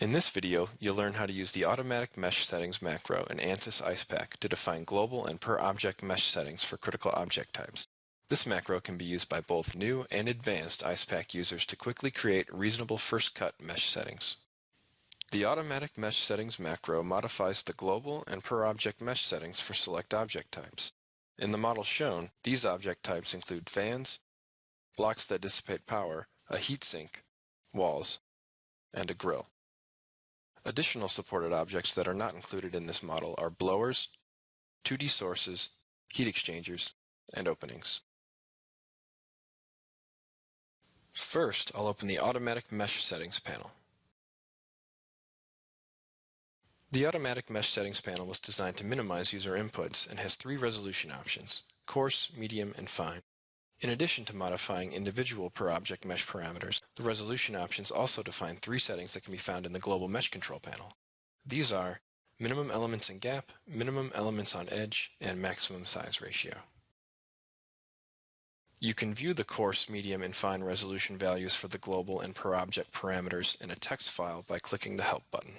In this video, you'll learn how to use the Automatic Mesh Settings macro in ANSYS IcePack to define global and per-object mesh settings for critical object types. This macro can be used by both new and advanced IcePack users to quickly create reasonable first-cut mesh settings. The Automatic Mesh Settings macro modifies the global and per-object mesh settings for select object types. In the model shown, these object types include fans, blocks that dissipate power, a heatsink, walls, and a grill. Additional supported objects that are not included in this model are blowers, 2D sources, heat exchangers, and openings. First, I'll open the Automatic Mesh Settings panel. The Automatic Mesh Settings panel was designed to minimize user inputs and has 3 resolution options: coarse, medium, and fine. In addition to modifying individual per-object mesh parameters, the resolution options also define 3 settings that can be found in the Global Mesh Control panel. These are minimum elements and gap, minimum elements on edge, and maximum size ratio. You can view the coarse, medium, and fine resolution values for the global and per-object parameters in a text file by clicking the Help button.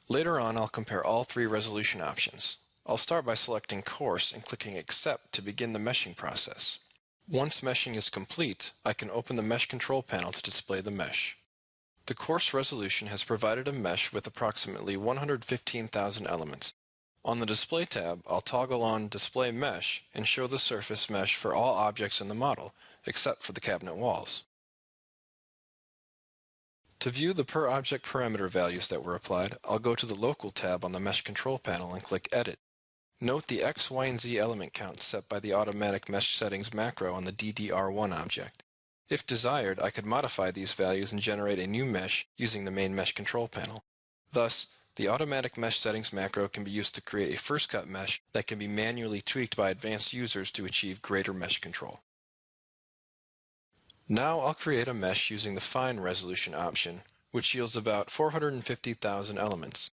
Later on, I'll compare all 3 resolution options. I'll start by selecting Coarse and clicking Accept to begin the meshing process. Once meshing is complete, I can open the Mesh Control panel to display the mesh. The Coarse resolution has provided a mesh with approximately 115,000 elements. On the Display tab, I'll toggle on Display Mesh and show the surface mesh for all objects in the model, except for the cabinet walls. To view the per-object parameter values that were applied, I'll go to the Local tab on the Mesh Control panel and click Edit. Note the X, Y, and Z element count set by the Automatic Mesh Settings macro on the DDR1 object. If desired, I could modify these values and generate a new mesh using the main Mesh Control panel. Thus, the Automatic Mesh Settings macro can be used to create a first-cut mesh that can be manually tweaked by advanced users to achieve greater mesh control. Now I'll create a mesh using the Fine Resolution option, which yields about 450,000 elements.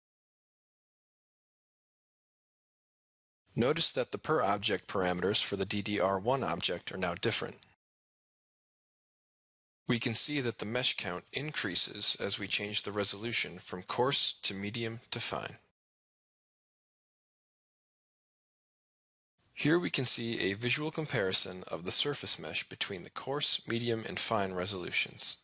Notice that the per-object parameters for the DDR1 object are now different. We can see that the mesh count increases as we change the resolution from coarse to medium to fine. Here we can see a visual comparison of the surface mesh between the coarse, medium, and fine resolutions.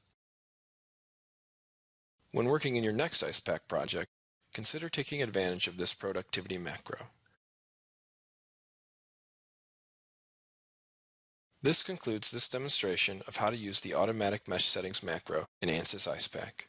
When working in your next IcePack project, consider taking advantage of this productivity macro. This concludes this demonstration of how to use the Automatic Mesh Settings macro in ANSYS IcePack.